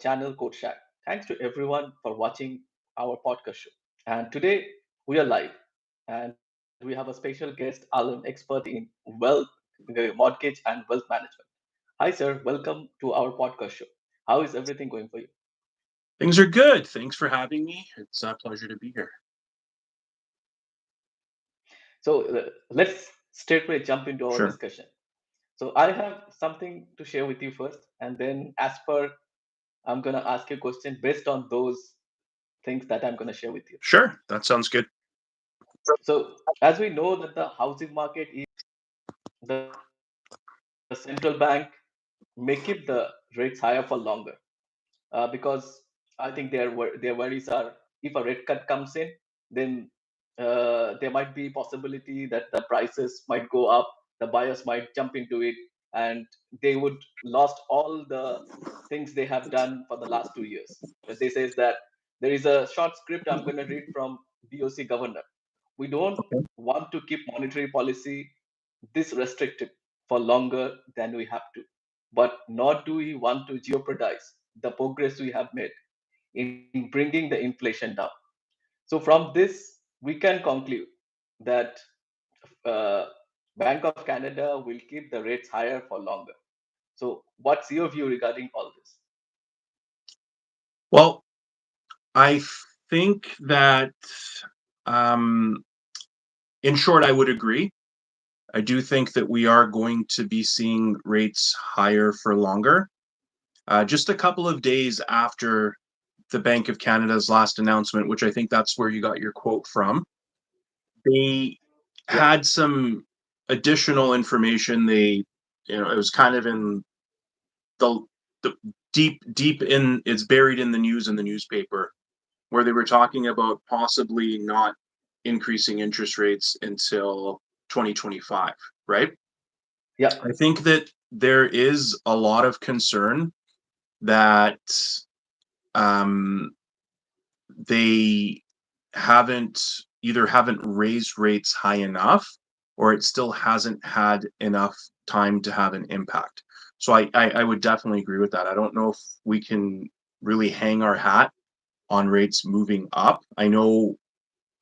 channel Code Shack. Thanks to everyone for watching our podcast show. And today we are live and we have a special guest, Aleem, expert in wealth, mortgage, and wealth management. Hi, sir. Welcome to our podcast show. How is everything going for you? Things are good. Thanks for having me. It's a pleasure to be here. So let's straightway jump into our Sure. discussion. So I have something to share with you first, and then as per, I'm gonna ask you a question based on those things that I'm gonna share with you. Sure. That sounds good. So as we know that the housing market is the central bank may keep the rates higher for longer because I think their worries are if a rate cut comes in, then there might be possibility that the prices might go up, the buyers might jump into it, and they would lost all the things they have done for the last 2 years. They says that there is a short script I'm going to read from BOC governor. We don't Okay. want to keep monetary policy this restricted for longer than we have to, but nor do we want to jeopardize the progress we have made in bringing the inflation down. So from this, we can conclude that uh, Bank of Canada will keep the rates higher for longer. So what's your view regarding all this? Well, I think that, um, in short, I would agree. I do think that we are going to be seeing rates higher for longer. Just a couple of days after the Bank of Canada's last announcement, which I think that's where you got your quote from, they Yeah, had some additional information. It was kind of in the the deep in it's buried in the news in the newspaper where they were talking about possibly not increasing interest rates until 2025, right? yeah, I think that there is a lot of concern that um, they haven't haven't raised rates high enough or it still hasn't had enough time to have an impact. So I would definitely agree with that. I don't know if we can really hang our hat on rates moving up. I know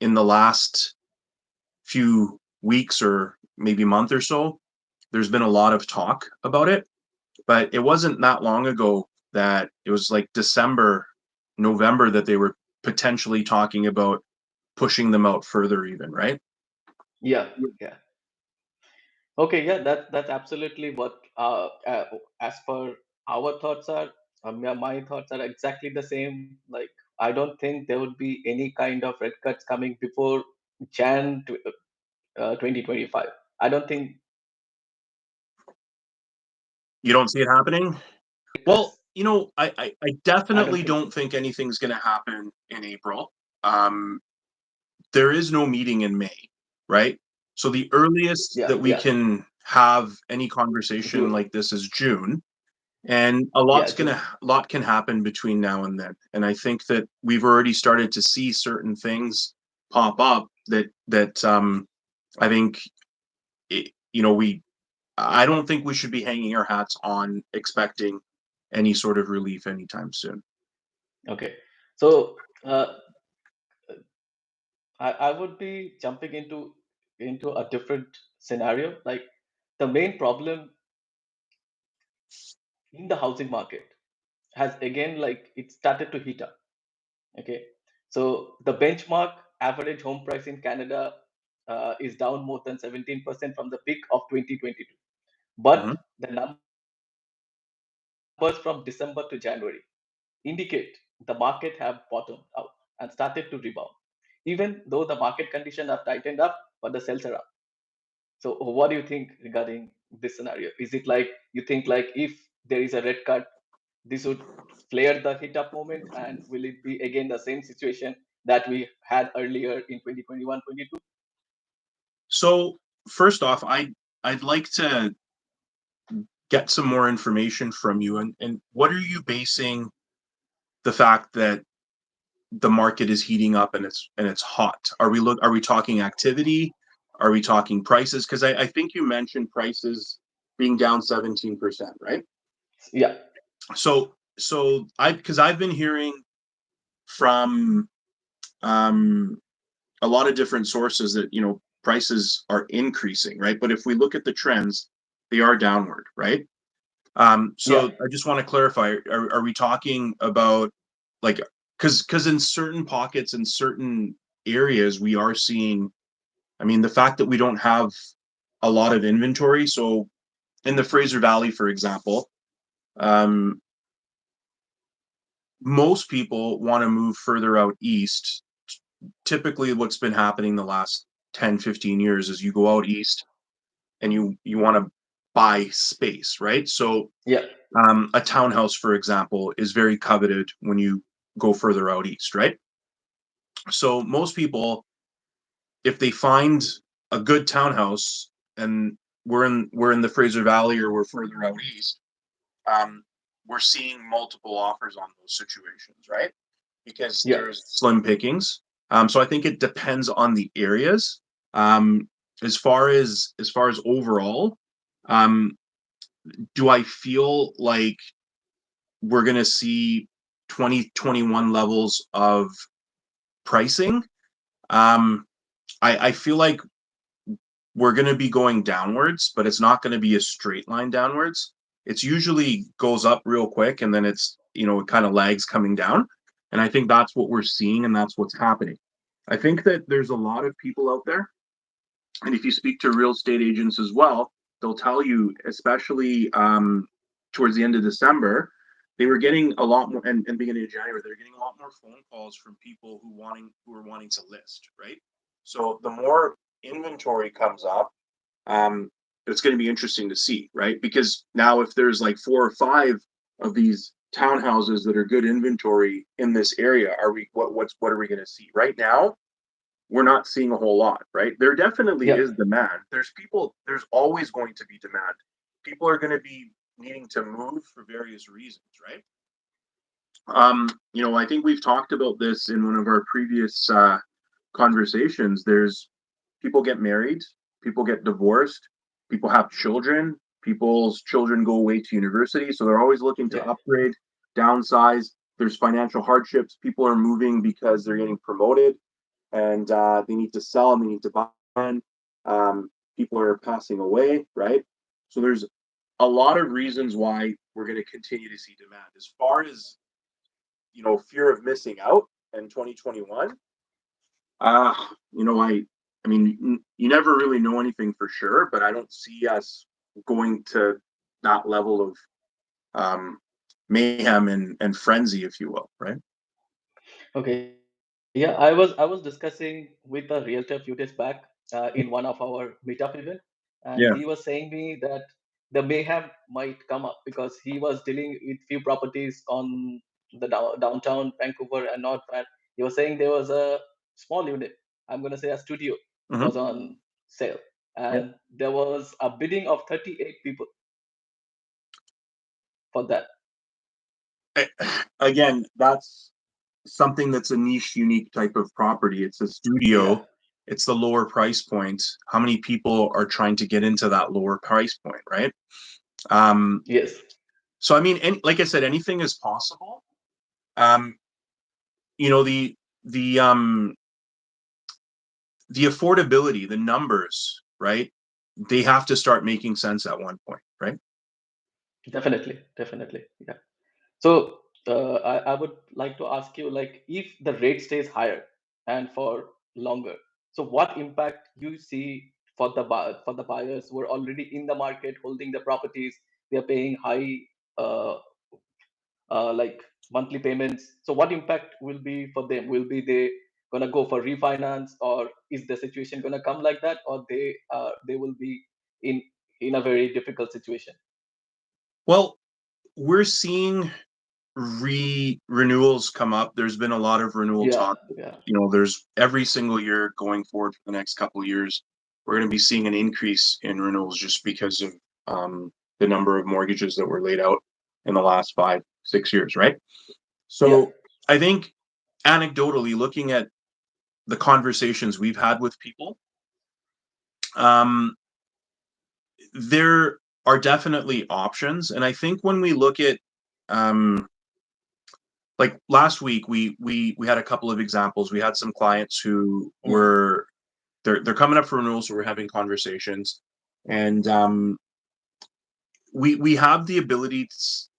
in the last few weeks or maybe month or so, there's been a lot of talk about it, but it wasn't that long ago that it was like December, November that they were potentially talking about pushing them out further even, right? yeah, yeah. Okay, yeah, that's absolutely what as per our thoughts are. Yeah, my thoughts are exactly the same. Like, I don't think there would be any kind of rate cuts coming before Jan 2025. I don't think You don't see it happening? cuts. Well, I I don't definitely think don't so. think anything's going to happen in April. Um, there is no meeting in May, right? So the earliest Yeah, that we yeah, can have any conversation June. like this is June, and Yeah, June. a lot can happen between now and then. And I think that we've already started to see certain things pop up that I think we I don't think we should be hanging our hats on expecting any sort of relief anytime soon. Okay. So I would be jumping into a different scenario. Like the main problem in the housing market has again like it started to heat up. Okay, so the benchmark average home price in Canada is down more than 17% from the peak of 2022. But Mhm. the numbers from December to January indicate the market have bottomed out and started to rebound. Even though the market conditions have tightened up, but the sales are up. So what do you think regarding this scenario? Is it like you think like if there is a red cut, this would flare the hit up moment, and will it be again the same situation that we had earlier in 2021-22? So first off, I'd like to get some more information from you, and what are you basing the fact that the market is heating up and it's hot? Are we talking activity? Are we talking prices? Because I think you mentioned prices being down 17%, right? Yeah, So so because I've been hearing from um, a lot of different sources that prices are increasing, right? But if we look at the trends, they are downward, right? Yeah, So I just want to clarify: are we talking about like because in certain pockets in certain areas we are seeing? I mean, the fact that we don't have a lot of inventory. So in the Fraser Valley, for example, um, most people want to move further out east. Typically, what's been happening the last 10, 15 years is you go out east and you want to buy space, right? So yeah, a townhouse, for example, is very coveted when you go further out east, right? So most people, if they find a good townhouse, and we're in the Fraser Valley or we're further out east, um, we're seeing multiple offers on those situations, right? Because yeah, there's slim pickings. So I think it depends on the areas. Um, as far as overall, um, do I feel like we're going to see 2021 levels of pricing? Um, I feel like we're going to be going downwards, but it's not going to be a straight line downwards. It's usually goes up real quick and then it kind of lags coming down. And I think that's what we're seeing and that's what's happening. I think that there's a lot of people out there, and if you speak to real estate agents as well, they'll tell you, especially towards the end of December, they were getting a lot more, and beginning of January, they're getting a lot more phone calls from people who are wanting to list, right? So the more inventory comes up, um, it's going to be interesting to see, right? Because now if there's like four or five of these townhouses that are good inventory in this area, are we what are we going to see? Right now, we're not seeing a whole lot, right? There definitely yeah. is demand. There's always going to be demand. People are going to be needing to move for various reasons, right? I think we've talked about this in one of our previous conversations. There's people get married, people get divorced, people have children, people's children go away to university, so they're always looking to Yeah. upgrade, downsize. There's financial hardships. People are moving because they're getting promoted and they need to sell and they need to buy. People are passing away, right? So there's a lot of reasons why we're going to continue to see demand. As far as fear of missing out in 2021, uh, you know, I mean, you never really know anything for sure, but I don't see us going to that level of um, mayhem and frenzy, if you will, right? Okay. Yeah, I was discussing with a realtor a few days back in one of our meetup event, and he Yeah. was saying me that the mayhem might come up because he was dealing with few properties on the downtown Vancouver and North Van. He was saying there was a small unit, I'm gonna say a studio, Hmm. was on sale, Yeah. and there was a bidding of 38 people for that. Again, that's something that's a niche, unique type of property. It's a Yeah. studio. It's the lower price point. How many people are trying to get into that lower price point, right? Um, Yes. so I mean, like I said, anything is possible. Um, you know, the um the affordability, the numbers, right? They have to start making sense at one point, right? Definitely. Definitely. Yeah. So I would like to ask you, like, if the rate stays higher and for longer, so what impact you see for the for the buyers who are already in the market holding the properties? They are paying high, uh, like monthly payments. So what impact will be for them? Will be they gonna go for refinance, or is the situation gonna come like that, or they will be in in a very difficult situation? Well, we're seeing renewals come up. There's been a lot of renewal Yeah, talk. yeah, There's every single year going forward for the next couple of years, we're going to be seeing an increase in renewals just because of the number of mortgages that were laid out in the last 5, 6 years, right? yeah, So I think anecdotally, looking at the conversations we've had with people, um, there are definitely options. And I think when we look at um, like last week, we had a couple of examples. We had some clients who Mhm. were they're coming up for renewal, so we're having conversations, and we have the ability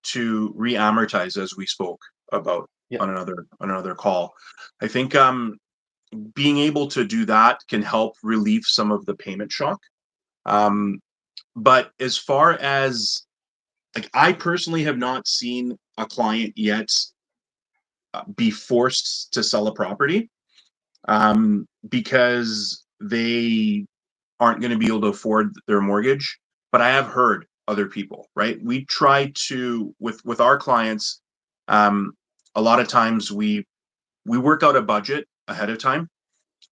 to re-amortize, as we spoke about Yeah, on another call. I think being able to do that can help relieve some of the payment shock. Um, but as far as, like, I personally have not seen a client yet be forced to sell a property because they aren't going to be able to afford their mortgage. But I have heard other people, right? We try to, with our clients, um, a lot of times we work out a budget ahead of time,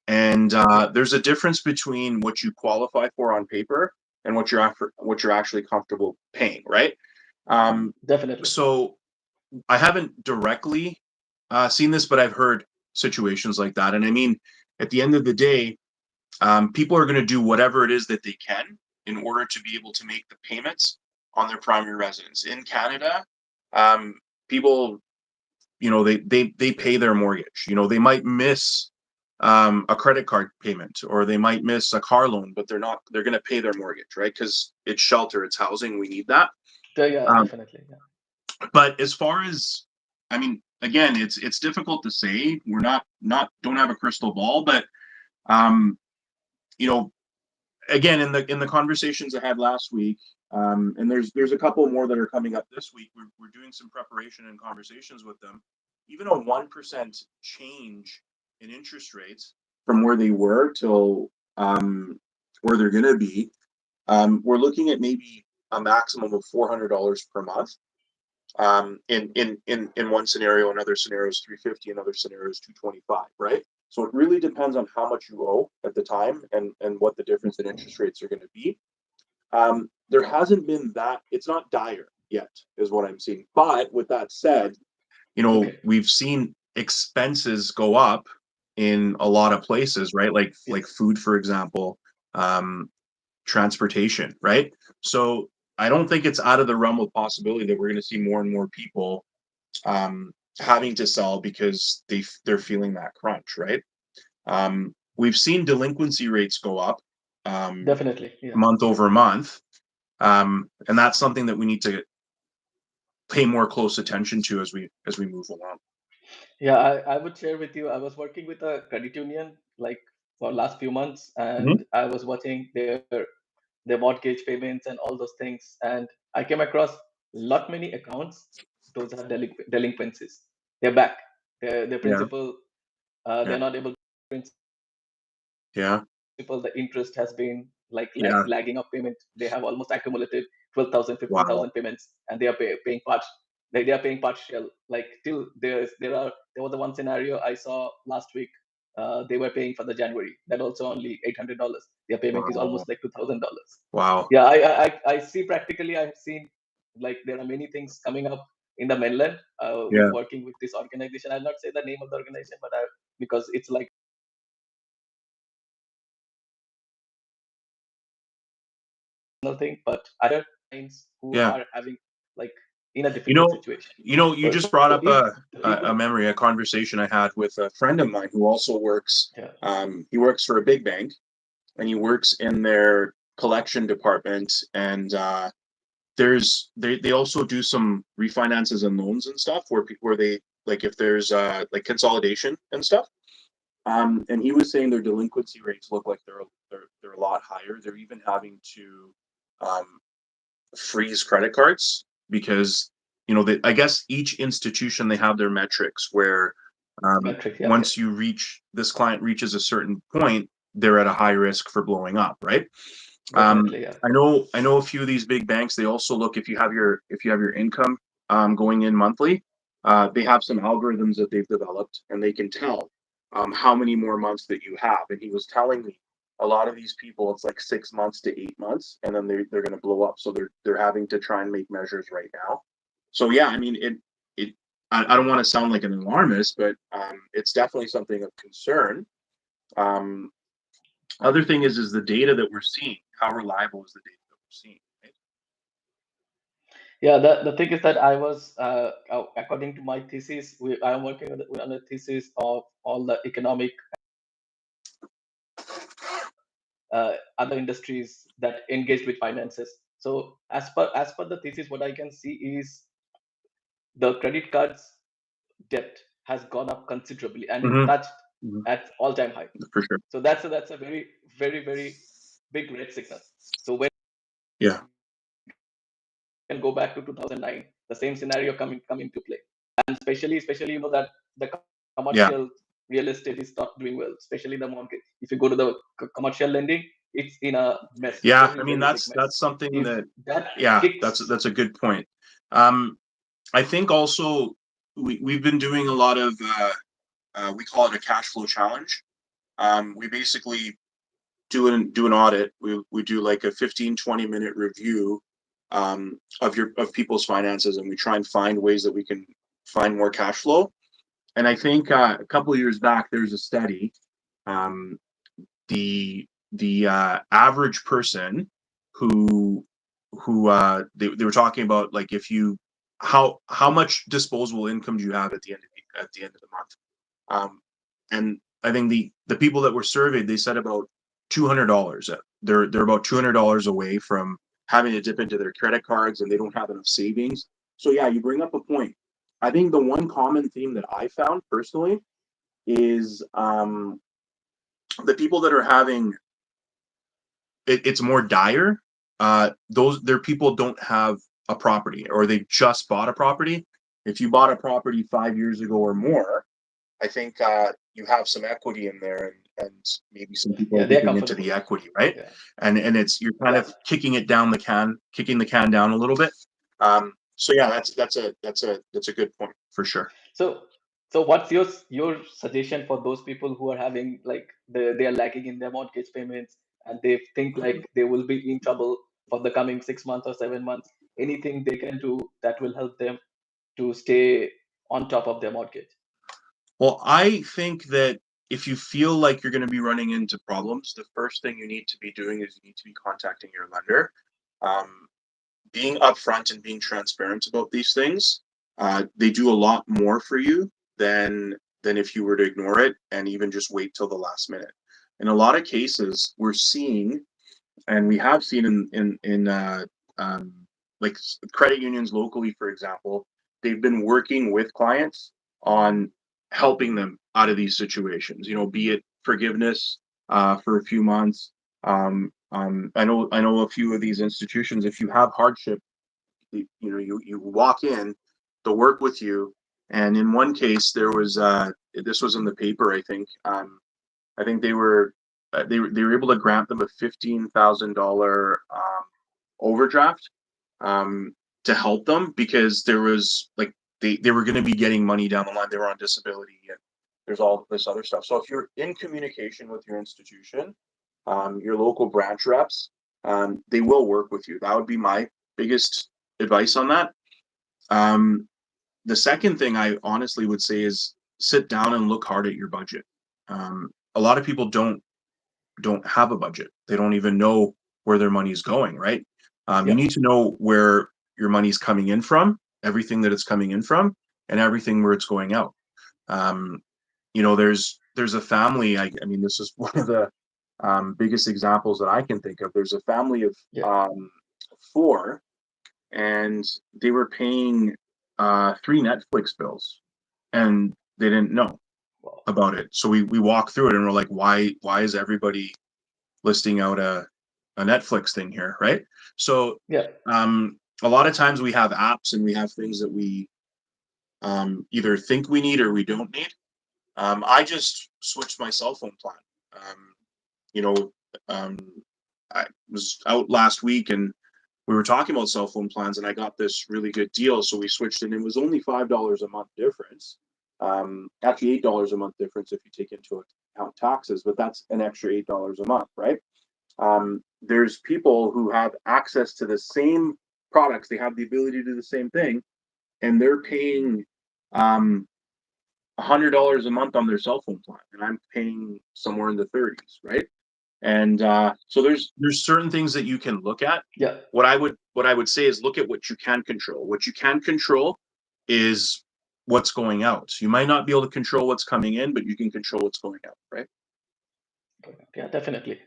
and yeah, there's a difference between what you qualify for on paper and what you're actually comfortable paying, right? Um, definitely. so I haven't directly seen this, but I've heard situations like that. And I mean, at the end of the day, people are going to do whatever it is that they can in order to be able to make the payments on their primary residence. In Canada, um, people, they pay their mortgage. They might miss a credit card payment, or they might miss a car loan, but they're going to pay their mortgage, right? Because it's shelter, it's housing, we need that. Yeah, Um, definitely. Yeah, but as far as, I mean, again, it's difficult to say. We're not don't have a crystal ball, but um, you know, again, in the conversations I had last week, and there's a couple more that are coming up this week. We're doing some preparation and conversations with them. Even a 1% change in interest rates from where they were till where they're going to be, we're looking at maybe a maximum of $400 per month. In one scenario, another scenario is 350, another scenario is 225, right? So it really depends on how much you owe at the time, and what the difference in interest rates are going to be. There hasn't been that, it's not dire yet, is what I'm seeing. But with that said, okay. we've seen expenses go up in a lot of places, right? Like Yes, food, for example, um, transportation, right? So I don't think it's out of the realm of possibility that we're going to see more and more people having to sell because they're feeling that crunch, right? We've seen delinquency rates go up definitely. Yeah. month over month, and that's something that we need to pay more close attention to as we move along. Yeah, I would share with you. I was working with a credit union like for last few months, Mhm. and I was watching their mortgage payments and all those things, and I came across lot many accounts. Those are delinquencies. They're back. Their Yeah, principal. yeah, They're not able to pay yeah, principal. The interest has been like yeah. lagging of payment. They have almost accumulated 12,000, fifteen Wow, thousand payments, and they are paying part. They are paying partial. Like till there was a one scenario I saw last week. They were paying for the January. That also only $800. Their payment is wow, almost like $2,000. wow. Yeah, I see practically. I've seen like there are many things coming up in the mainland. With Yeah, working with this organization, I'll not say the name of the organization, but because it's like personal thing. But other clients who yeah. are having like in a You difficult know, situation. you just brought So up if a, the a people, memory, a conversation I had with a friend of mine who also works. yeah, He works for a big bank, and he works in their collection department. And they also do some refinances and loans and stuff where they, like, if there's like consolidation and stuff. And he was saying their delinquency rates look like they're a lot higher. They're even having to um, freeze credit cards because I guess each institution, they have their metrics where metric, yeah, okay, once this client reaches a certain point, they're at a high risk for blowing up, right? definitely, yeah, I know a few of these big banks. They also look, if you have your income going in monthly. They have some algorithms that they've developed, and they can tell how many more months that you have. And he was telling me a lot of these people, it's like 6 months to 8 months, and then they're going to blow up. So they're having to try and make measures right now. So yeah, I mean it. I don't want to sound like an alarmist, but it's definitely something of concern. Um, Other thing is the data that we're seeing. How reliable is the data that we're seeing? Right? Yeah, the thing is that I was, according to my thesis, I'm working on a thesis of all the economic other industries that engaged with finances. So as per the thesis, what I can see is the credit cards debt has gone up considerably and it Hmm. touched Hmm. at all-time high. For sure. So that's a very very very big red signal. So when we can go back to Yeah. 2009, the same scenario coming to play, and especially you know that the commercial Yeah. real estate is not doing well, especially the mortgage. If you go to the commercial lending, it's in a mess, Yeah. very I very mean, big that's mess. something If that, that yeah, kicks, that's a good point. Um, I think also we've been doing a lot of we call it a cash flow challenge. We basically do an audit. We do like a 15-20 minute review of people's finances, and we try and find ways that we can find more cash flow. And I think a couple of years back, there's a study. Um, the average person who they were talking about, like, if you how much disposable income do you have at the end of the month. And I think the people that were surveyed, they said about $200. They're about $200 away from having to dip into their credit cards, and they don't have enough savings. So yeah, you bring up a point. I think the one common theme that I found personally is the people that are having it's more dire. Those their people don't have a property, or they just bought a property. If you bought a property 5 years ago or more, I think you have some equity in there, and maybe some people are yeah, they're dipping into comfortable. the equity, right? Yeah, And it's you're kind yeah. of kicking the can down a little bit. So yeah, that's a good point for sure. So, so what's your suggestion for those people who are having like they are lacking in their mortgage payments and they think like they will be in trouble for the coming 6 months or 7 months? Anything they can do that will help them to stay on top of their mortgage? Well, I think that if you feel like you're going to be running into problems, the first thing you need to be doing is you need to be contacting your lender. Um, Being upfront and being transparent about these things, they do a lot more for you than if you were to ignore it and even just wait till the last minute. In a lot of cases, we're seeing, and we have seen in um, like credit unions locally, for example, they've been working with clients on helping them out of these situations. You know, be it forgiveness for a few months. I know a few of these institutions. If you have hardship, you walk in, they'll work with you. And in one case, there was this was in the paper, I think. I think they were able to grant them a $15,000 overdraft, um, to help them, because there was like they were going to be getting money down the line. They were on disability, and there's all this other stuff. So if you're in communication with your institution, your local branch reps, they will work with you. That would be my biggest advice on that. Um, the second thing I honestly would say is sit down and look hard at your budget. A lot of people don't have a budget. They don't even know where their money is going, right? You Yeah, need to know where your money's coming in from, everything that it's coming in from, and everything where it's going out. Um, there's a family. I mean, this is one of the biggest examples that I can think of. There's a family of yeah. four, and they were paying three Netflix bills, and they didn't know Wow. about it. So we walked through it, and we're like, why is everybody listing out a Netflix thing here, right? So Yeah, a lot of times we have apps and we have things that we either think we need or we don't need. I just switched my cell phone plan. Um, you know, um, I was out last week, and we were talking about cell phone plans, and I got this really good deal, so we switched, and it was only $5 a month difference. Actually, $8 a month difference if you take into account taxes, but that's an extra $8 a month, right? There's people who have access to the same products, they have the ability to do the same thing, and they're paying um, $100 a month on their cell phone plan, and I'm paying somewhere in the 30s, right? And so there's certain things that you can look at. Yeah, What I would say is look at what you can control. What you can control is what's going out. You might not be able to control what's coming in, but you can control what's going out, right? yeah, definitely.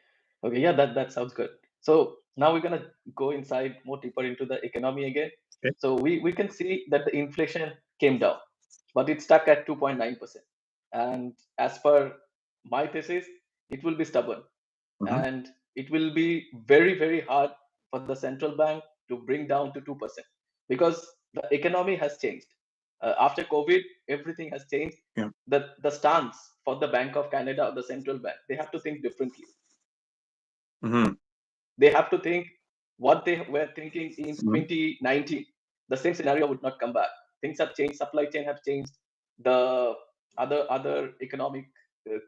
Okay, yeah, that sounds good. So now we're gonna go inside more deeper into the economy again. Okay. So we can see that the inflation came down, but it's stuck at 2.9%. And as per my thesis, it will be stubborn, Mm-hmm. and it will be very very hard for the central bank to bring down to 2% because the economy has changed. After COVID, everything has changed. Yeah. The stance for the Bank of Canada or the central bank, they have to think differently. Mm-hmm. They have to think what they were thinking in Mm-hmm. 2019. The same scenario would not come back. Things have changed, supply chain have changed, the other economic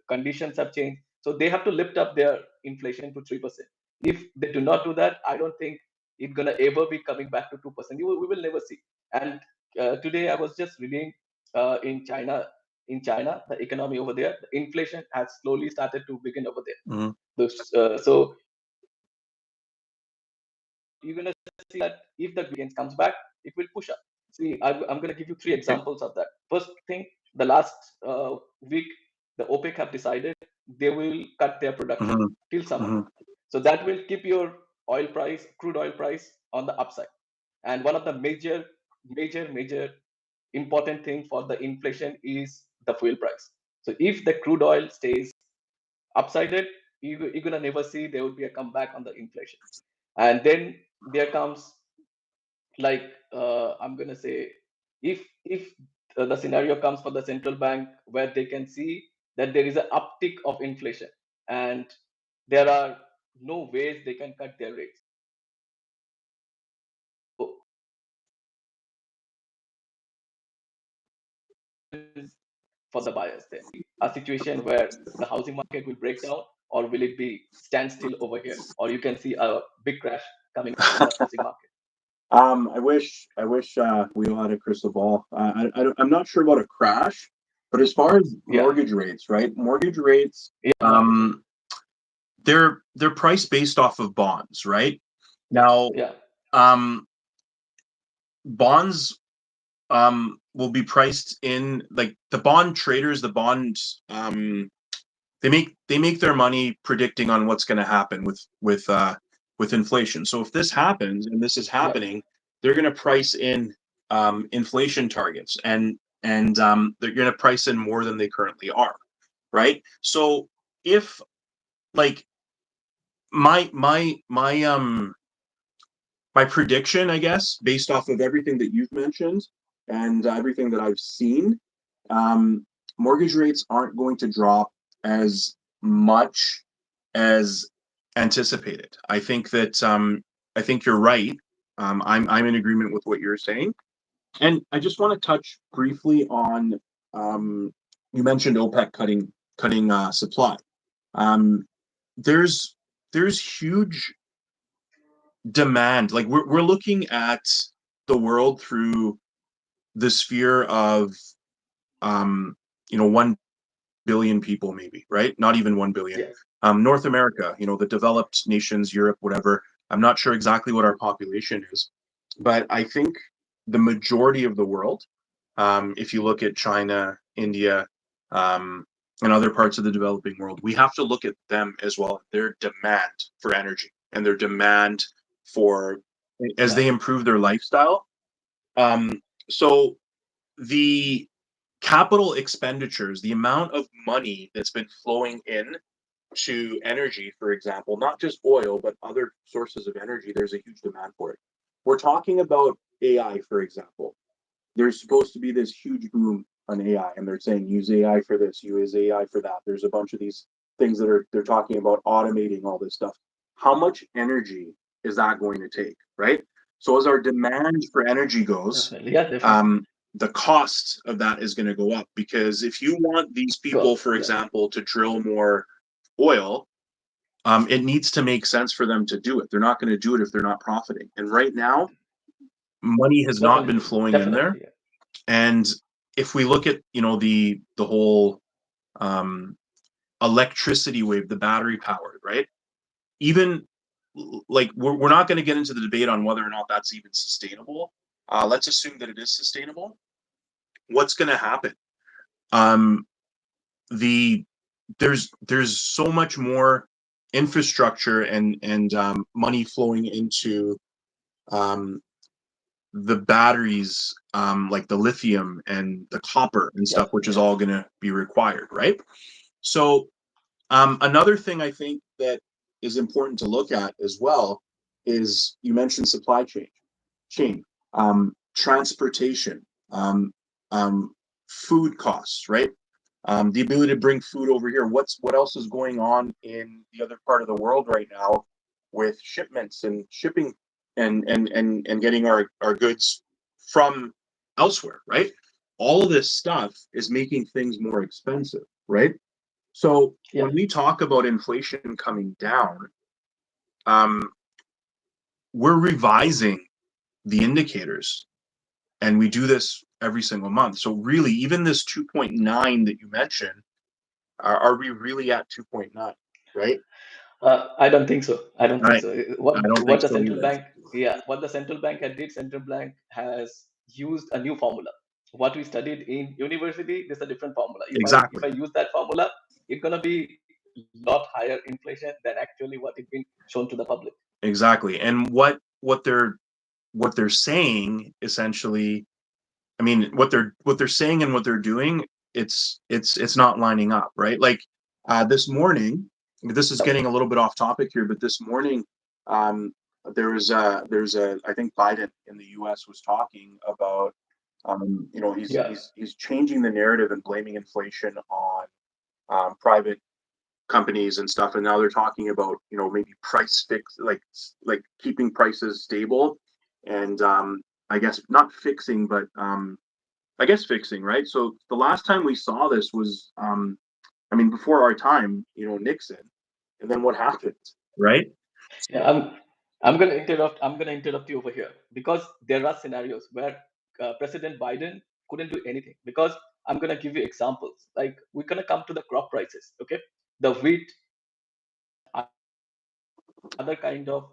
conditions have changed, so they have to lift up their inflation to 3%. If they do not do that, I don't think it's gonna ever be coming back to 2%. We will never see. And today I was just reading in China. In China, the economy over there, the inflation has slowly started to begin over there. Mm-hmm. So you're going to see that if the gains comes back, it will push up. See, I'm going to give you three Okay. examples of that. First thing, the last week, the OPEC have decided they will cut their production Mm-hmm. till summer. Mm-hmm. So that will keep your oil price, crude oil price, on the upside. And one of the major important thing for the inflation is the fuel price. So if the crude oil stays upsided, you're gonna never see there will be a comeback on the inflation. And then there comes, like, I'm gonna say, if the scenario comes for the central bank where they can see that there is an uptick of inflation and there are no ways they can cut their rates. So for the buyers, then a situation where the housing market will break down, or will it be standstill over here, or you can see a big crash coming up in the housing market. I wish we all had a crystal ball. I'm not sure about a crash, but as far as Yeah, mortgage rates, right? Mortgage rates, yeah, mortgage rate. um, they're priced based off of bonds, right? Now, Yeah, um, bonds will be priced in like the bond traders, the bond they make their money predicting on what's going to happen with inflation. So if this happens and this is yeah, happening, they're going to price in inflation targets and they're going to price in more than they currently are, right? So if like my prediction, I guess, based off of everything that you've mentioned and everything that I've seen, um, mortgage rates aren't going to drop as much as anticipated. I think you're right. I'm in agreement with what you're saying, and I just want to touch briefly on um, you mentioned OPEC cutting supply. Um, there's there's huge demand. Like we're looking at the world through the sphere of um, 1 billion people, maybe, right? Not even 1 billion. yeah, North America, the developed nations, Europe, whatever. I'm not sure exactly what our population is, but I think the majority of the world, if you look at China, India, um, and other parts of the developing world, we have to look at them as well. Their demand for energy and their demand for as yeah, they improve their lifestyle. Um, so the capital expenditures, the amount of money that's been flowing in to energy, for example, not just oil, but other sources of energy, there's a huge demand for it. We're talking about AI, for example. There's supposed to be this huge boom on AI, and they're saying use AI for this, use AI for that. There's a bunch of these things that they're talking about automating all this stuff. How much energy is that going to take, right? So as our demand for energy goes, definitely. Yeah, definitely. um, the cost of that is going to go up because if you want these Go people, up. for Yeah, example, to drill more oil, it needs to make sense for them to do it. They're not going to do it if they're not profiting. And right now, money has not been definitely, flowing in there. definitely. Yeah, And if we look at the whole um, electricity wave, the battery powered, right? even like we're not going to get into the debate on whether or not that's even sustainable. Let's assume that it is sustainable. What's going to happen? Um, the there's so much more infrastructure and money flowing into um, the batteries, like the lithium and the copper and stuff, Yeah, which is all going to be required, right? So another thing I think that is important to look at as well is you mentioned supply chain, transportation, food costs, right? The ability to bring food over here. What else is going on in the other part of the world right now with shipments and shipping and getting our goods from elsewhere, right? All of this stuff is making things more expensive, right? So when yeah, we talk about inflation coming down, um, we're revising the indicators, and we do this every single month. So really, even this 2.9 that you mentioned, are we really at 2.9? Right? I don't think so. I don't think I so. I What don't think what the so central either. bank, yeah, what the central bank had did, central bank has used a new formula. What we studied in university, this is a different formula. If Exactly, I use that formula, it's gonna be lot higher inflation than actually what it's been shown to the public. exactly. And what they're saying essentially, I mean, what they're saying and what they're doing, it's not lining up, right? Like this morning, this is getting a little bit off topic here, but this morning, um, there's a I think Biden in the U.S. was talking about, he's Yeah, he's he's changing the narrative and blaming inflation on private companies and stuff, and now they're talking about maybe price fix, like keeping prices stable, and I guess not fixing, but I guess fixing, right? So the last time we saw this was, I mean, before our time, Nixon, and then what happened, right? yeah. I'm gonna interrupt you over here because there are scenarios where President Biden couldn't do anything because I'm gonna give you examples. Like we're gonna come to the crop prices, okay? The wheat and other kind of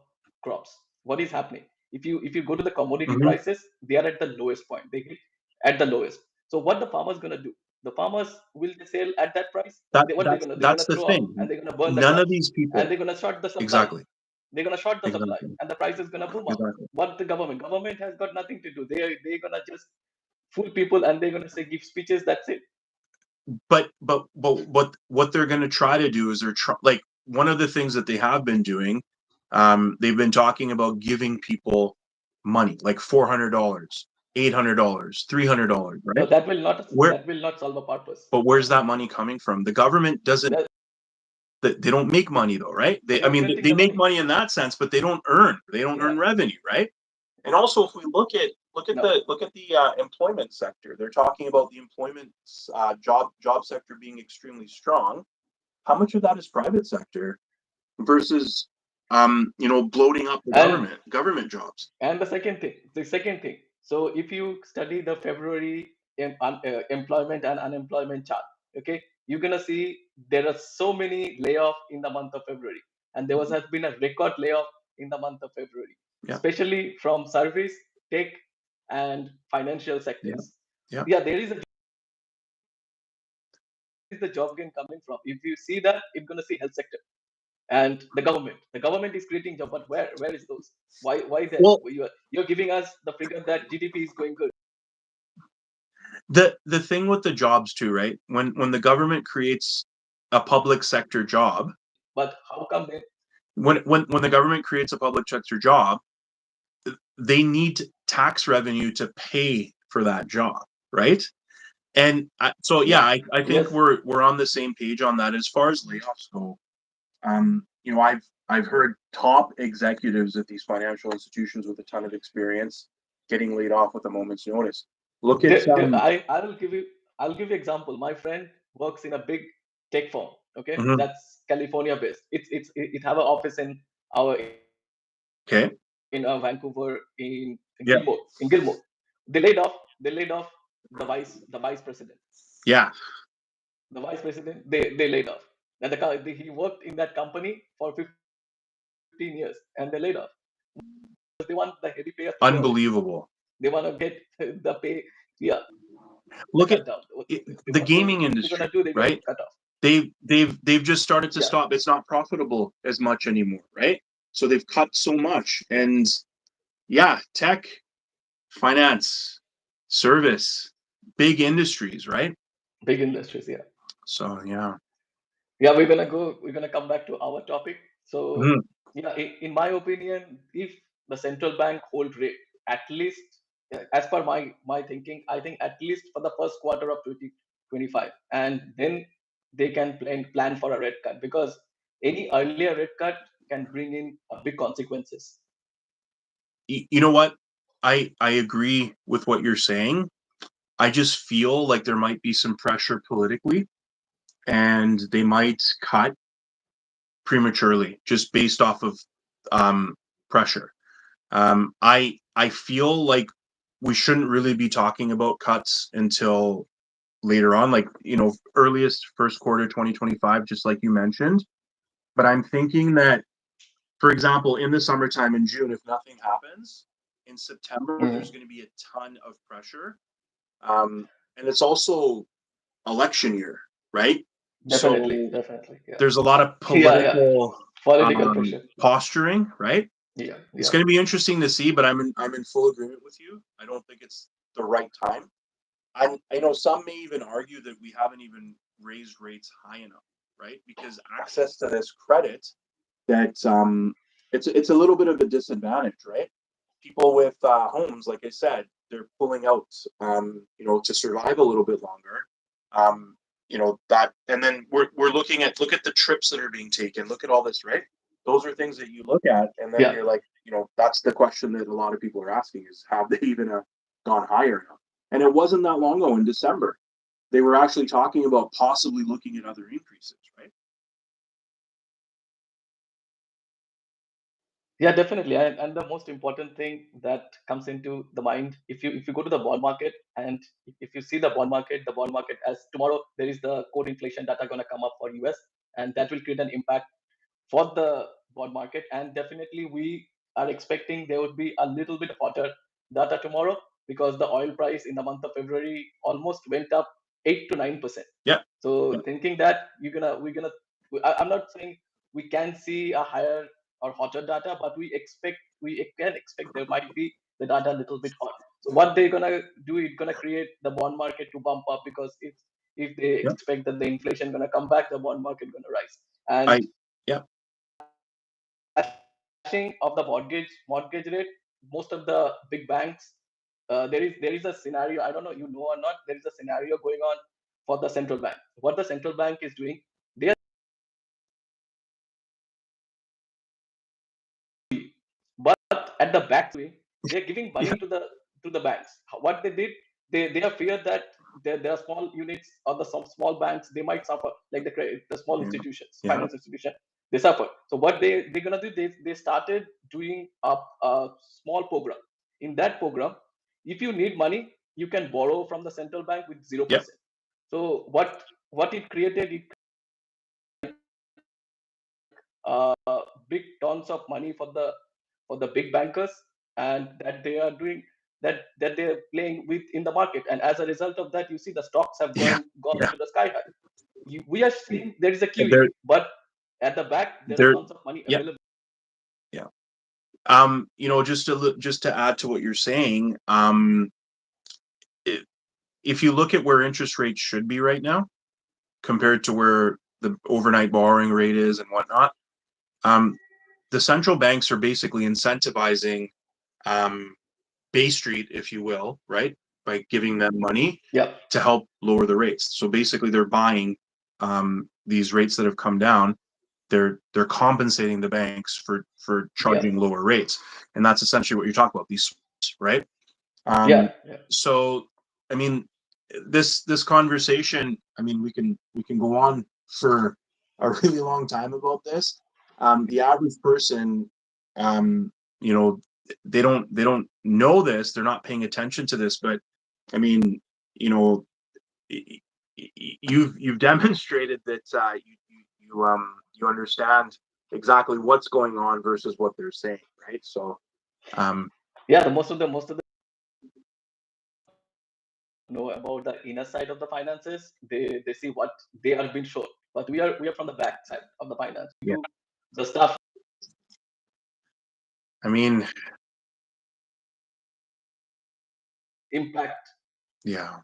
crops. What is happening? If you go to the commodity prices, Mm-hmm. they are at the lowest point. They hit at the lowest. So what the farmers gonna do? The farmers will they sell at that price? That What that's they're gonna that's throw the out and they're thing. gonna burn the None crops of these and they're people. gonna short the supply. Exactly. They're gonna short the supply Exactly. and the price is gonna boom up. Exactly. What the government has got nothing to do. They're gonna just fool people and they're gonna say give speeches. That's it. But what they're going to try to do is like one of the things that they have been doing. They've been talking about giving people money, like $400, $800, $300, No, right? that will not Where that will not solve a purpose. But where's that money coming from? The government doesn't. That, They don't make money though, right? They, they I are mean, printing they the make money. money in that sense, but they don't earn Yeah. revenue, right? And also, if we No. look at the employment sector, they're talking about the employment job sector being extremely strong. How much of that is private sector versus bloating up the And government jobs? the second thing. So if you study the February employment and unemployment chart, okay, you're gonna see there are so many layoff in the month of February, and there has been a record layoff in the month of February, Yeah, especially from service, tech, and financial yeah, sectors. yeah. Yeah, there is a job gain coming from. If you see that, it's gonna see health sector. And the government is creating job, but where is those? Why there? Well, You're giving us the figure that GDP is going good, the thing with the jobs too, right? When the government creates a public sector job, but how come then? when the government creates a public sector job, they need tax revenue to pay for that job, right? And so yeah, Yeah, I think yes. we're on the same page on that as far as layoffs go. I've heard top executives at these financial institutions with a ton of experience getting laid off with a moment's notice. Look at I will give you example. My friend works in a big tech firm. Okay, mhm, that's California based. It have an office in our in Vancouver in Gilmore. yeah, They laid off. They laid off the vice president. yeah, The vice president they laid off. And he worked in that company for 15 years. 15 years and they're laid off. They want the heavy payers to go away. Unbelievable. They want to get the pay, yeah, Look at cut down. the What gaming they're gonna industry, do, they're gonna right? cut off. They've just started to Yeah, stop. It's not profitable as much anymore, right? So they've cut so much. And yeah, tech, finance, service, big industries, right? big industries. Yeah, So yeah. yeah. We're gonna come back to our topic. So Mhm. yeah, in my opinion, if the central bank hold rate at least, as per my thinking, I think at least for the first quarter of 2025, and then they can plan for a rate cut, because any earlier rate cut can bring in big consequences. You know what? I agree with what you're saying. I just feel like there might be some pressure politically, and they might cut prematurely just based off of um, pressure. I feel like we shouldn't really be talking about cuts until later on, like earliest first quarter 2025, just like you mentioned. But I'm thinking that, for example, in the summertime in June, if nothing happens, in September there's Mhm. going to be a ton of pressure, and it's also election year, right? Definitely, So definitely. Yeah, there's a lot of yeah, yeah. political Political pressure. posturing, right? Yeah, It's yeah, going to be interesting to see, but I'm in full agreement with you. I don't think it's the right time. I know some may even argue that we haven't even raised rates high enough, right? Because access to this credit, that it's a little bit of a disadvantage, right? People with homes, like I said, they're pulling out, to survive a little bit longer. That, and then we're look at the trips that are being taken. Look at all this, right? Those are things that you look at, and then yeah. you're like, that's the question that a lot of people are asking: is have they even gone higher now? And it wasn't that long ago in December they were actually talking about possibly looking at other increases, right? Yeah, definitely. And the most important thing that comes into the mind, if you go to the bond market, and if you see the bond market, as tomorrow there is the core inflation data going to come up for US, and that will create an impact for the bond market. And definitely we are expecting there would be a little bit hotter data tomorrow, because the oil price in the month of February almost went up 8 to 9%. Yeah, So thinking that I'm not saying we can see a higher or hotter data, but we can expect there might be the data a little bit hot. So what they're gonna do is gonna create the bond market to bump up, because if they yeah. expect that the inflation gonna come back, the bond market gonna rise. And I yeah, slashing of the mortgage rate, most of the big banks, there is a scenario, I don't know you know or not, there is a scenario going on for the central bank. What the central bank is doing, they but at the back way, they're giving yeah, money to the banks. What they did, they are feared that there are small units or the some small banks, they might suffer, like the small yeah, institutions, yeah, finance institution, they suffer. So what they're gonna do, they started doing a small program. In that program, if you need money, you can borrow from the central bank with yeah, 0%. So what it created, uh, big tons of money for the big bankers, and that they are doing that they're playing with in the market. And as a result of that, you see the stocks have yeah, gone yeah. to the sky high. We are seeing there is a QE, They're but at the back there are they're tons of money yeah, available. yeah. Just to add to what you're saying, i- if you look at where interest rates should be right now compared to where the overnight borrowing rate is and whatnot, um, the central banks are basically incentivizing um, Bay Street, if you will, right, by giving them money Yeah, to help lower the rates. So basically, they're buying these rates that have come down. They're compensating the banks for yeah, charging lower rates, and that's essentially what you're talking about. These swaps, right? yeah, Um, yeah, so I mean, this conversation. I mean, we can go on for a really long time about this. The average person, um, you know, they don't know this. They're not paying attention to this. But I mean, you know, you've demonstrated that you understand. exactly what's going on versus what they're saying, right? So um, Yeah, the most of the know about the inner side of the finances. They see what they are being shown, but we are from the back side of the finance. We yeah, do the stuff I mean, impact. yeah,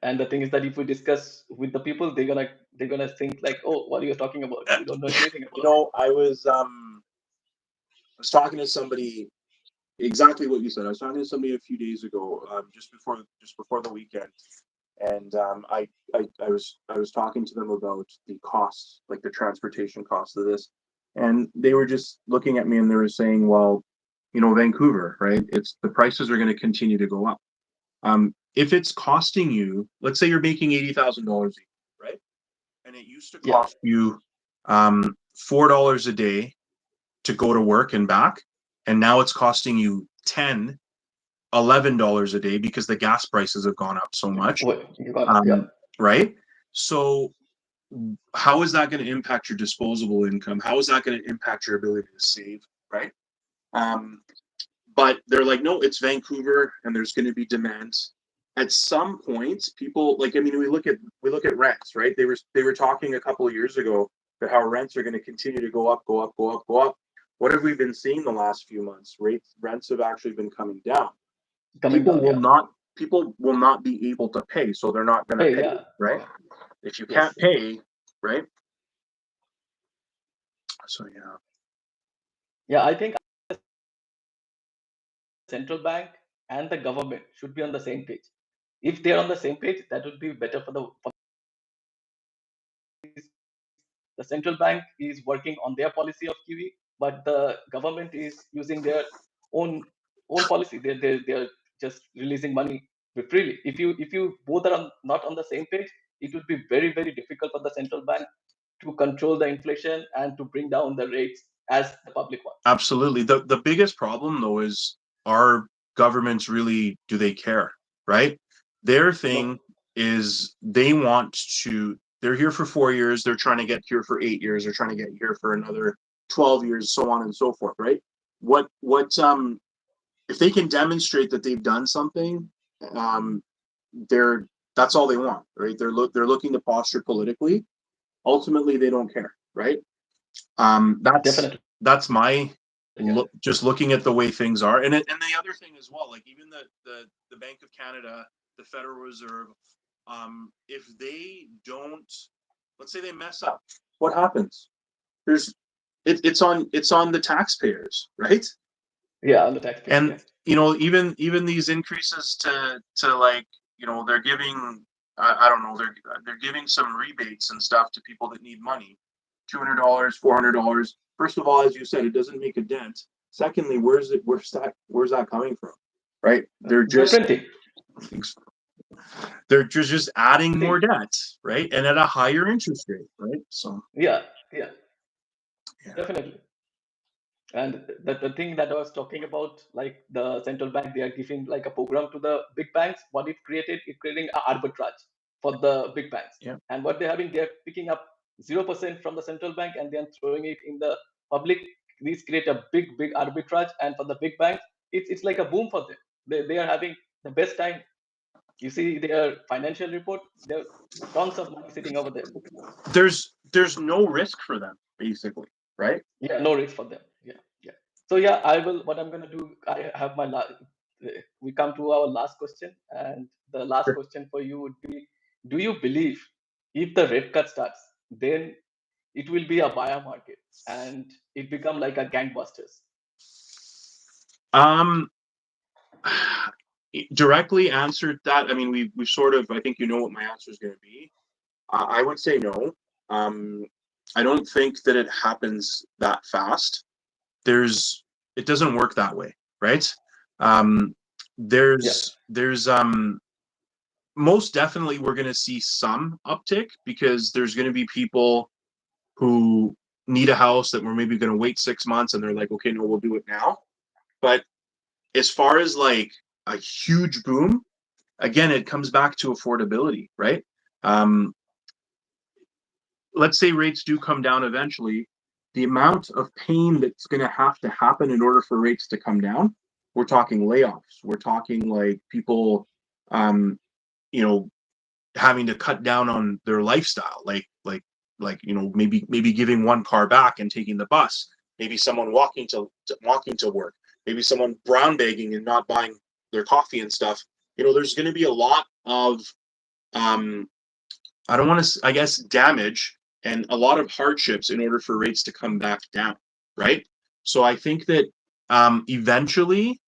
And the thing is that if we discuss with the people, they're gonna think like, oh, what are you talking about? You don't know anything you about it. know, I was talking to somebody exactly what you said. I was talking to somebody a few days ago, just before the weekend, and I was talking to them about the costs, like the transportation costs of this, and they were just looking at me and they were saying, well, you know, Vancouver, right? It's the prices are going to continue to go up. If it's costing you, let's say you're making $80,000 a year, right? And it used to Yeah, cost you $4 a day to go to work and back, and now it's costing you $11 a day because the gas prices have gone up so much. wait, you got yeah, um, right? So how is that going to impact your disposable income? How is that going to impact your ability to save? Right? Um, but they're like, no, it's Vancouver, and there's going to be demand. At some point, people like, I mean, we look at rents, right? They were talking a couple of years ago that how rents are going to continue to go up, go up, go up, go up. What have we been seeing the last few months? Rents have actually been coming down. coming People down. will Yeah, not people will not be able to pay, so they're not going to hey, pay, yeah, right? yeah, If you can't yes. pay, right? So yeah, Yeah, I think central bank and the government should be on the same page. If they're on the same page, that would be better for the central bank is working on their policy of QE, but the government is using their own own policy. They're just releasing money freely. If you both are not on the same page, it would be very difficult for the central bank to control the inflation and to bring down the rates as the public wants. absolutely. The biggest problem though is, are governments really, do they care, right? Their thing No, is they want to. They're here for 4 years. They're trying to get here for 8 years. They're trying to get here for another 12 years, so on and so forth, right? What if they can demonstrate that they've done something, um, they're that's all they want, right? They're looking to posture politically. Ultimately, they don't care, right? definitely. That's my Yeah. look. Just looking at the way things are, and the other thing as well, like even the Bank of Canada, the Federal Reserve, if they don't, let's say they mess up, what happens? There's it's on the taxpayers, right? Yeah, on the taxpayers. And Yeah. you know, even these increases to like, you know, they're giving, I don't know, they're giving some rebates and stuff to people that need money, $200, $400. First of all, as you said, it doesn't make a dent. Secondly, where's that coming from, right? They're printing. They're just adding more Thing. debt, right, and at a higher interest rate, right? So Yeah, yeah, yeah, definitely. And the thing that I was talking about, like the central bank, they are giving like a program to the big banks. What it creating a arbitrage for the big banks. yeah, And what they're having, they're picking up 0% from the central bank and then throwing it in the public. These create a big arbitrage. And for the big banks, it's like a boom for them. They are having the best time. You see their financial report, there are tons of money sitting over there. there's no risk for them basically, right? Yeah, no risk for them. Yeah, yeah. So yeah, I will. What I'm gonna do, I have my last. We come to our last question, and the last Sure. question for you would be: do you believe if the rate cut starts, then it will be a buyer market and it become like a gangbusters? um Directly answered that. I mean, we've sort of. I think you know what my answer is going to be. I would say no. Um, I don't think that it happens that fast. There's it doesn't work that way, right? Um, Yeah, there's most definitely we're going to see some uptick because there's going to be people who need a house that we're maybe going to wait 6 months and they're like, okay, no, we'll do it now. But as far as like a huge boom, again, it comes back to affordability, right? Um, let's say rates do come down eventually, the amount of pain that's going to have to happen in order for rates to come down, we're talking layoffs. We're talking like people, um, you know, having to cut down on their lifestyle, like maybe giving one car back and taking the bus. Maybe someone walking to work. Maybe someone brown bagging and not buying their coffee and stuff. There's going to be a lot of um, I don't want to, I guess, damage and a lot of hardships in order for rates to come back down, right? So I think that eventually,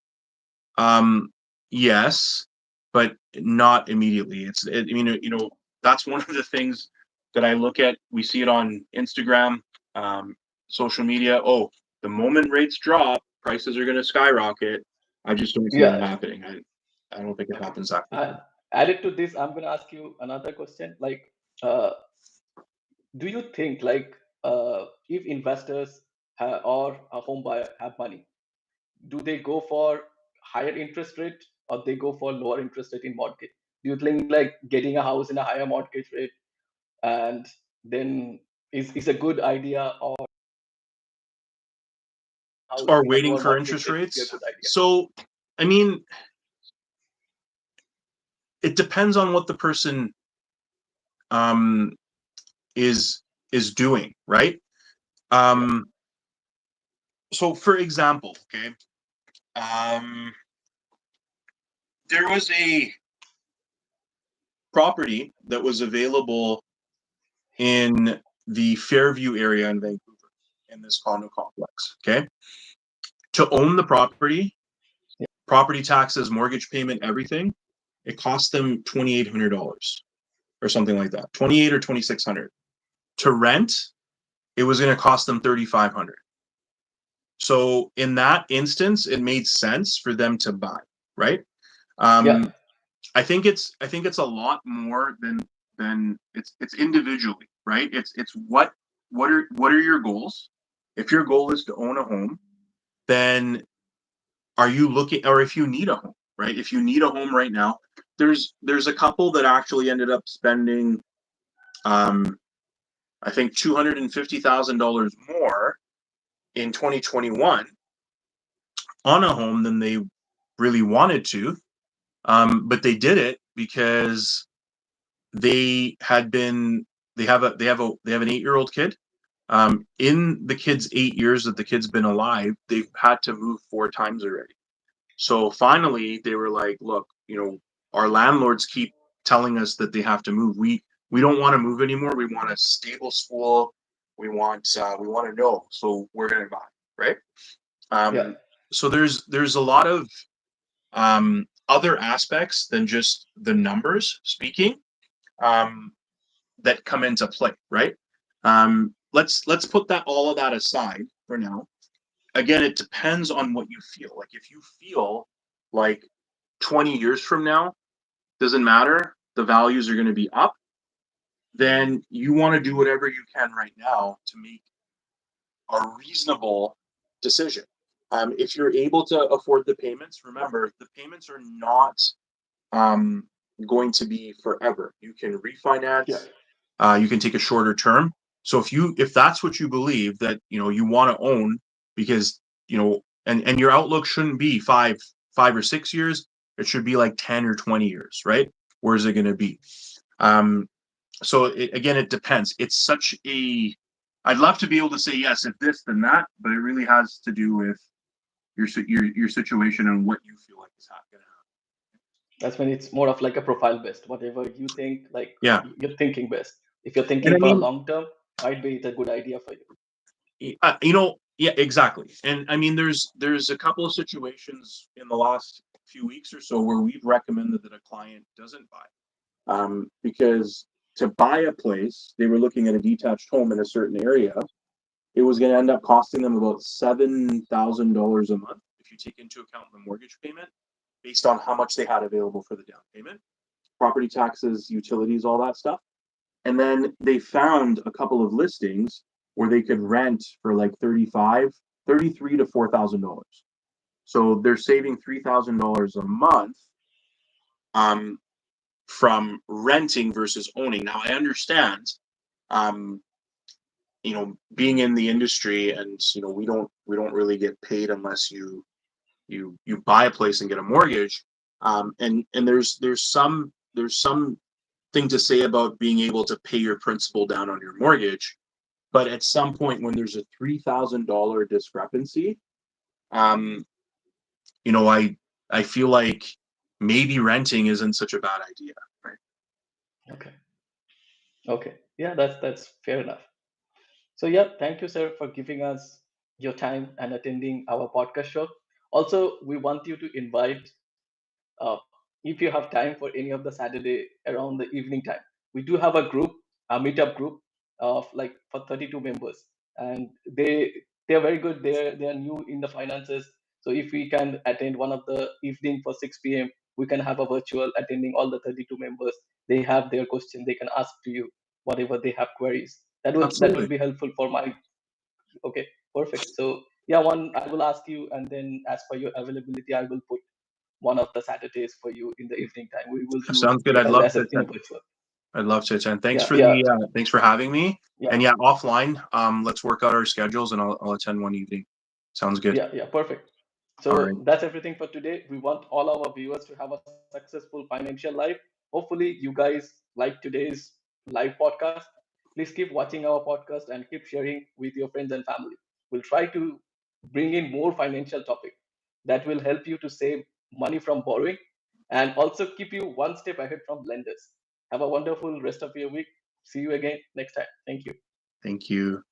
um, yes, but not immediately. That's one of the things that I look at. We see it on Instagram, um, social media. Oh, the moment rates drop, prices are going to skyrocket. I just don't see that Yeah. happening. I don't think it happens that quickly. And added to this, I'm gonna ask you another question. Like, uh, do you think like if investors or a home buyer have money, do they go for higher interest rate or they go for lower interest rate in mortgage? Do you think like getting a house in a higher mortgage rate and then is a good idea, or house Or in a waiting lower for mortgage interest rate would be a rates. good idea? So, I mean, it depends on what the person um, is is doing, right? Yeah. Um, so, for example, okay, um, there was a property that was available in the Fairview area in Vancouver in this condo complex. Okay, to own the property, property taxes, mortgage payment, everything, it cost them $2,800 or something like that, 28 or 2,600. To rent, it was going to cost them 3,500. So in that instance, it made sense for them to buy, right? Yeah. Um, I think it's a lot more than it's individually, right? It's what are your goals? If your goal is to own a home, then are you looking, or if you need a home, right? If you need a home right now, there's a couple that actually ended up spending um I think $250,000 more in 2021 on a home than they really wanted to. But they did it because they had been they have an 8-year-old kid. In the kid's 8 years that the kid's been alive, they've had to move 4 times already. So finally, they were like, "Look, our landlords keep telling us that they have to move. We don't want to move anymore. We want a stable school. We want to know. So we're gonna buy, right?" Yeah. Um, so there's a lot of other aspects than just the numbers speaking, um, that come into play, right? Let's put that all of that aside for now. Again, it depends on what you feel. Like if you feel like 20 years from now doesn't matter, the values are going to be up, then you want to do whatever you can right now to make a reasonable decision. If you're able to afford the payments, remember the payments are not um, going to be forever. You can Yeah. refinance. You can take a shorter term. So if that's what you believe that you want to own, because and your outlook shouldn't be 5 or 6 years. It should be like 10 or 20 years, right? Where is it going to be? Um, so again, it depends. It's such a. I'd love to be able to say yes, if this, then that, but it really has to do with your situation and what you feel like is happening. That's when it's more of like a profile based. Whatever you think, like Yeah, you're thinking best. If you're and thinking I for a mean, long term, might be it's a good idea for you. yeah, exactly. And I mean, there's a couple of situations in the last few weeks or so where we've recommended that a client doesn't buy, because to buy a place, they were looking at a detached home in a certain area. It was going to end up costing them about $7,000 a month if you take into account the mortgage payment, based on how much they had available for the down payment, property taxes, utilities, all that stuff. And then they found a couple of listings where they could rent for like 33 to $4,000. So they're saving $3,000 a month, um, from renting versus owning. Now I understand, being in the industry, and we don't really get paid unless you buy a place and get a mortgage. And there's some thing to say about being able to pay your principal down on your mortgage. But at some point, when there's a $3,000 discrepancy, um, I feel like maybe renting isn't such a bad idea, right? Okay. Okay. Yeah, that's fair enough. So yeah, thank you, sir, for giving us your time and attending our podcast show. Also, we want you to invite, if you have time for any of the Saturday around the evening time. We do have a meetup group of like for 32 members, and they're very good. They're new in the finances. So if we can attend one of the evening for 6 p.m., we can have a virtual attending all the 32 members. They have their question. They can ask to you whatever they have queries. That will Absolutely. be helpful for my. Okay, perfect. So yeah, one I will ask you, and then as per your availability, I will put one of the Saturdays for you in the evening time. We will do Sounds good. it I'd love as to a in a attend. virtual. I'd love to attend. Thanks Yeah, for yeah, thanks for having me. yeah, And yeah, offline, let's work out our schedules, and I'll attend one evening. Sounds good. yeah, perfect. All right. So that's everything for today. We want all our viewers to have a successful financial life. Hopefully, you guys like today's live podcast. Please keep watching our podcast and keep sharing with your friends and family. We'll try to bring in more financial topic that will help you to save money from borrowing and also keep you one step ahead from lenders. Have a wonderful rest of your week. See you again next time. Thank you. Thank you.